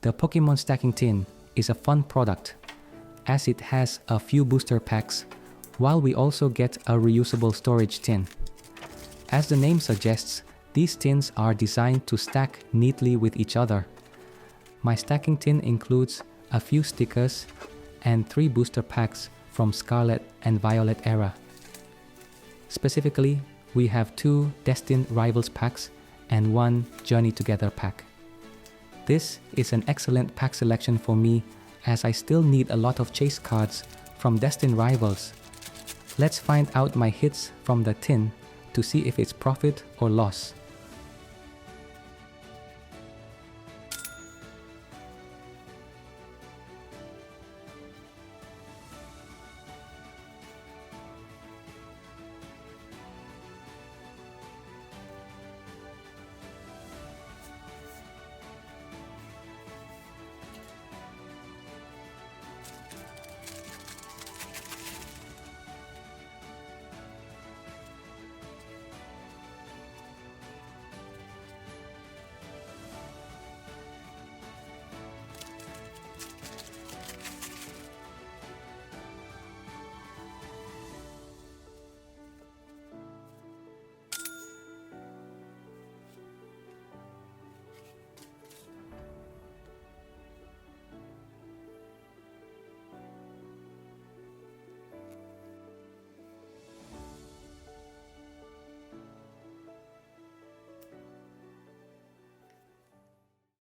The Pokemon Stacking Tin is a fun product, as it has a few booster packs, while we also get a reusable storage tin. As the name suggests, these tins are designed to stack neatly with each other. My stacking tin includes a few stickers and 3 booster packs from Scarlet and Violet era. Specifically, we have 2 Destined Rivals packs and 1 Journey Together pack. This is an excellent pack selection for me, as I still need a lot of chase cards from Destined Rivals. Let's find out my hits from the tin to see if it's profit or loss.